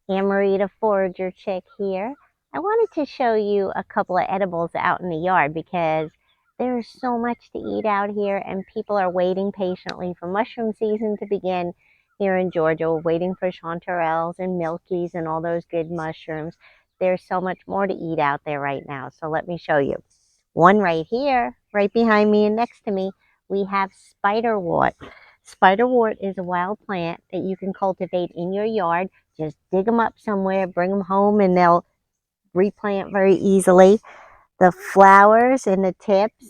Anne-Marie the Forager chick here. I wanted to show you a couple of edibles out in the yard because there's so much to eat out here and people are waiting patiently for mushroom season to begin here in Georgia. We're waiting for chanterelles and milkies and all those good mushrooms. There's so much more to eat out there right now, so let me show you. One right here, right behind me and next to me, we have spiderwort. Spiderwort is a wild plant that you can cultivate in your yard. Just dig them up somewhere, bring them home, and they'll replant very easily. The flowers and the tips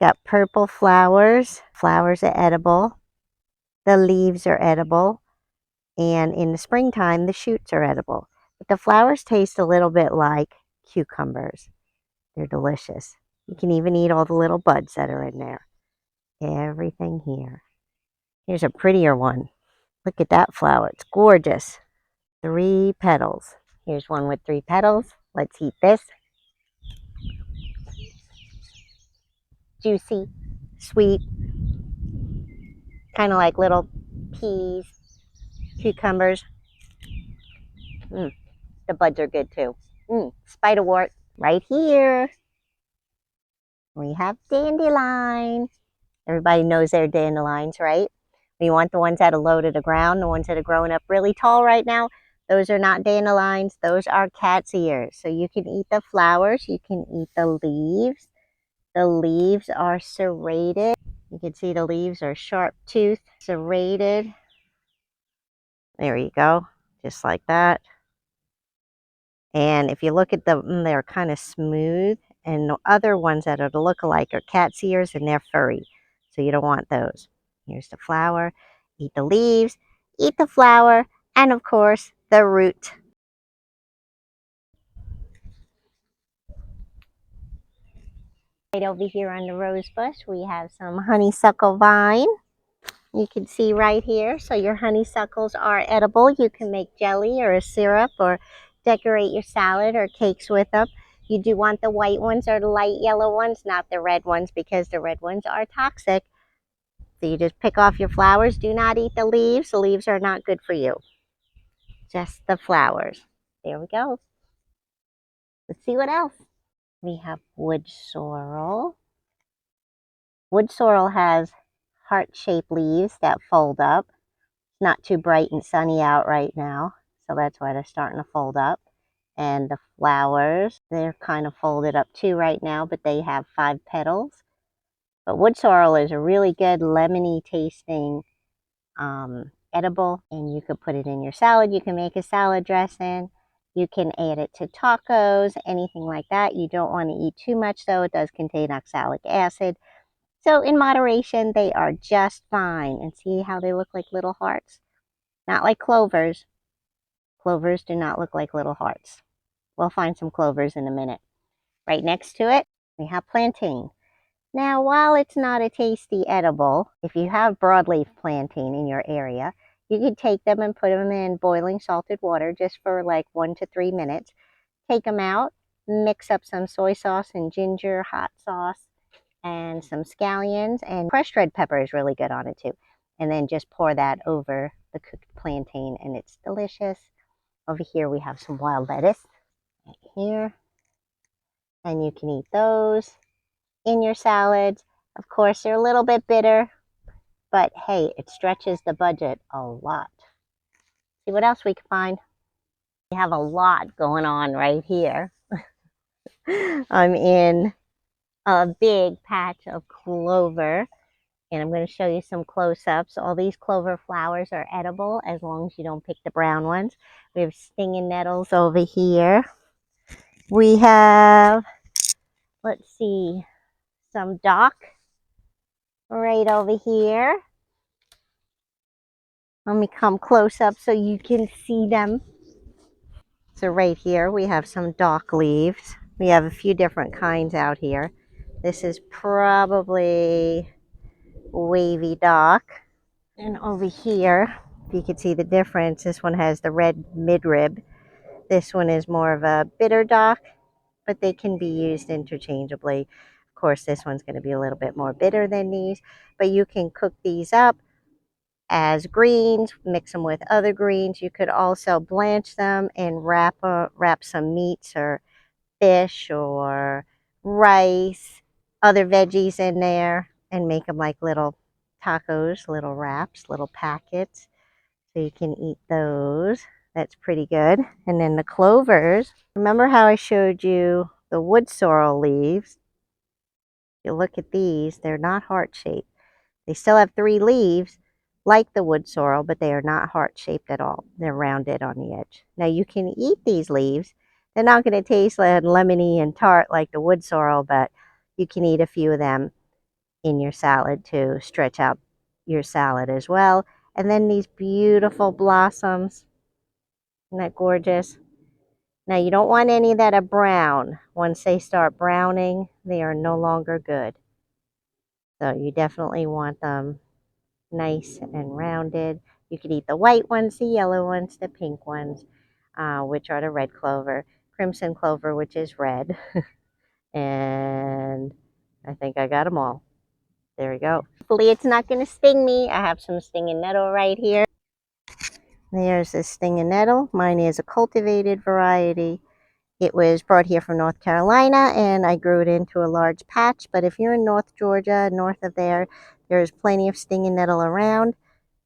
got purple flowers. Flowers are edible. The leaves are edible. And in the springtime, the shoots are edible. But the flowers taste a little bit like cucumbers. They're delicious. You can even eat all the little buds that are in there. Everything here. Here's a prettier one. Look at that flower. It's gorgeous. 3 petals. Here's one with 3 petals. Let's eat this. Juicy, sweet, kind of like little peas, cucumbers. The buds are good too. Spiderwort right here. We have dandelion. Everybody knows they're dandelions, right? We want the ones that are low to the ground, the ones that are growing up really tall right now. Those are not dandelions. Those are cat's ears. So you can eat the flowers. You can eat the leaves. The leaves are serrated. You can see the leaves are sharp toothed, serrated. There you go, just like that. And if you look at them, they're kind of smooth. And the other ones that are the look-alike are cat's ears and they're furry. So you don't want those. Here's the flower. Eat the leaves, eat the flower, and of course, the root. Right over here on the rose bush, we have some honeysuckle vine. You can see right here. So your honeysuckles are edible. You can make jelly or a syrup or decorate your salad or cakes with them. You do want the white ones or the light yellow ones, not the red ones, because the red ones are toxic. So you just pick off your flowers. Do not eat the leaves. The leaves are not good for you. Just the flowers. There we go. Let's see what else. We have wood sorrel. Wood sorrel has heart-shaped leaves that fold up. It's not too bright and sunny out right now, so that's why they're starting to fold up. And the flowers, they're kind of folded up too right now, but they have 5 petals. But wood sorrel is a really good lemony tasting edible, and you could put it in your salad. You can make a salad dressing. You can add it to tacos, anything like that. You don't want to eat too much though. It does contain oxalic acid. So in moderation, they are just fine. And see how they look like little hearts? Not like clovers. Clovers do not look like little hearts. We'll find some clovers in a minute. Right next to it, we have plantain. Now, while it's not a tasty edible, if you have broadleaf plantain in your area, you could take them and put them in boiling salted water just for like 1 to 3 minutes. Take them out, mix up some soy sauce and ginger, hot sauce, and some scallions, and crushed red pepper is really good on it too. And then just pour that over the cooked plantain and it's delicious. Over here we have some wild lettuce right here, and you can eat those in your salads. Of course, they're a little bit bitter, but hey, it stretches the budget a lot. See what else we can find. We have a lot going on right here. I'm in a big patch of clover, and I'm going to show you some close-ups. All these clover flowers are edible as long as you don't pick the brown ones. We have stinging nettles over here. We have, let's see, some dock right over here. Let me come close up so you can see them. So right here we have some dock leaves. We have a few different kinds out here. This is probably wavy dock. And over here, if you can see the difference, this one has the red midrib. This one is more of a bitter dock, but they can be used interchangeably. Of course, this one's going to be a little bit more bitter than these, but you can cook these up, as greens, mix them with other greens. You could also blanch them and wrap some meats or fish or rice, other veggies in there, and make them like little tacos, little wraps, little packets. So you can eat those. That's pretty good. And then the clovers. Remember how I showed you the wood sorrel leaves? You look at these, they're not heart-shaped. They still have 3 leaves like the wood sorrel, but they are not heart-shaped at all. They're rounded on the edge. Now you can eat these leaves. They're not going to taste like lemony and tart like the wood sorrel, but you can eat a few of them in your salad to stretch out your salad as well. And then these beautiful blossoms. Isn't that gorgeous? Now you don't want any that are brown. Once they start browning, they are no longer good. So you definitely want them nice and rounded. You could eat the white ones, the yellow ones, the pink ones, which are the red clover, crimson clover, which is red. And I think I got them all. There we go. Hopefully it's not going to sting me. I have some stinging nettle right here. There's this stinging nettle. Mine is a cultivated variety. It was brought here from North Carolina, and I grew it into a large patch. But if you're in North Georgia, north of there, there's plenty of stinging nettle around.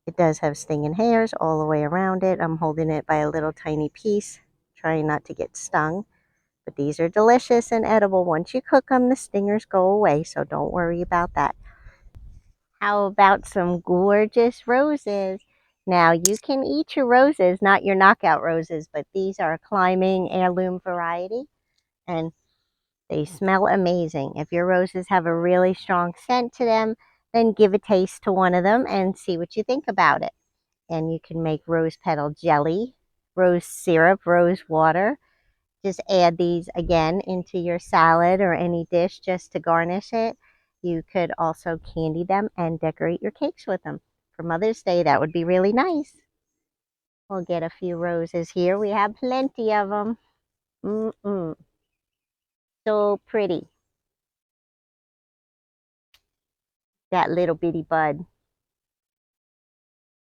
It does have stinging hairs all the way around it. I'm holding it by a little tiny piece, trying not to get stung. But these are delicious and edible. Once you cook them, the stingers go away, so don't worry about that. How about some gorgeous roses? Now, you can eat your roses, not your knockout roses, but these are a climbing heirloom variety, and they smell amazing. If your roses have a really strong scent to them, then give a taste to one of them and see what you think about it. And you can make rose petal jelly, rose syrup, rose water. Just add these again into your salad or any dish just to garnish it. You could also candy them and decorate your cakes with them. For Mother's Day, that would be really nice. We'll get a few roses here. We have plenty of them. So pretty. That little bitty bud.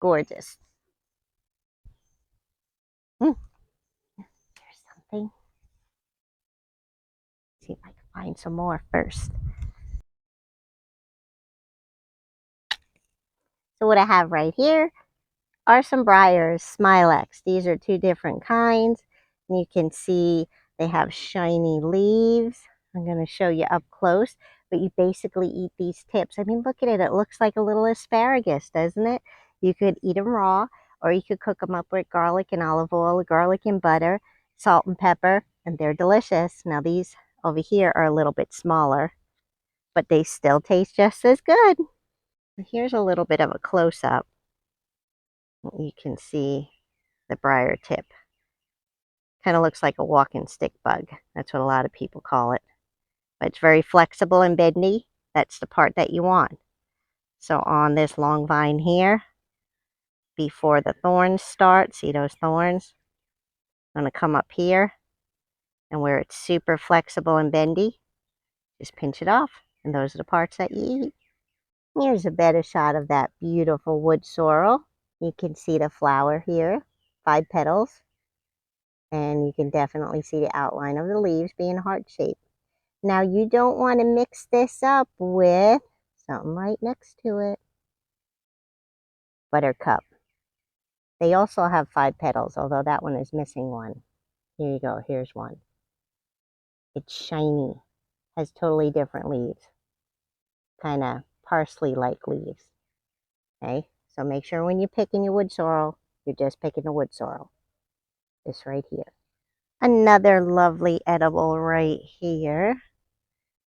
Gorgeous. There's something. Let's see if I can find some more first. So what I have right here are some Briars, Smilex. These are 2 different kinds. And you can see they have shiny leaves. I'm going to show you up close. But you basically eat these tips. I mean, look at it. It looks like a little asparagus, doesn't it? You could eat them raw, or you could cook them up with garlic and olive oil, garlic and butter, salt and pepper, and they're delicious. Now these over here are a little bit smaller, but they still taste just as good. Here's a little bit of a close-up. You can see the briar tip. Kind of looks like a walking stick bug. That's what a lot of people call it. But it's very flexible and bendy. That's the part that you want. So on this long vine here, before the thorns start, see those thorns? I'm going to come up here, and where it's super flexible and bendy, just pinch it off. And those are the parts that you eat. Here's a better shot of that beautiful wood sorrel. You can see the flower here, 5 petals. And you can definitely see the outline of the leaves being heart-shaped. Now you don't want to mix this up with something right next to it. Buttercup. They also have 5 petals, although that one is missing one. Here you go, here's one. It's shiny, has totally different leaves. Kind of parsley-like leaves. Okay, so make sure when you're picking your wood sorrel, you're just picking the wood sorrel. This right here. Another lovely edible right here.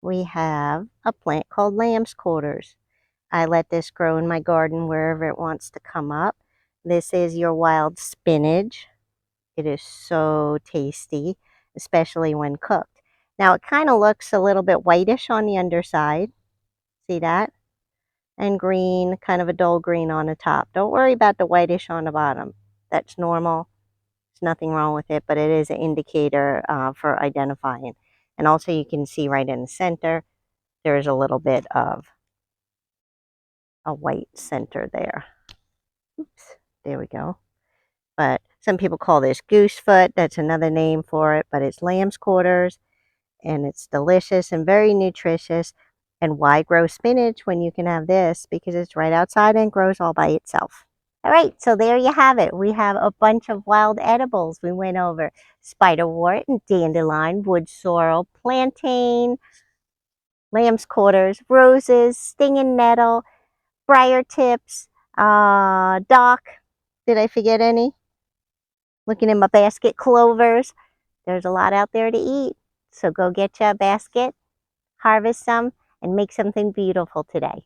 We have a plant called lamb's quarters. I let this grow in my garden wherever it wants to come up. This is your wild spinach. It is so tasty, especially when cooked. Now it kind of looks a little bit whitish on the underside. See that? And green, kind of a dull green on the top. Don't worry about the whitish on the bottom. That's normal. There's nothing wrong with it, but it is an indicator for identifying. And also you can see right in the center, there's a little bit of a white center there. Oops, there we go. But some people call this goosefoot. That's another name for it, but it's lamb's quarters, and it's delicious and very nutritious. And why grow spinach when you can have this? Because it's right outside and grows all by itself. All right, so there you have it. We have a bunch of wild edibles. We went over spiderwort and dandelion, wood sorrel, plantain, lamb's quarters, roses, stinging nettle, briar tips, dock. Did I forget any? Looking in my basket, clovers. There's a lot out there to eat. So go get you a basket, harvest some, and make something beautiful today.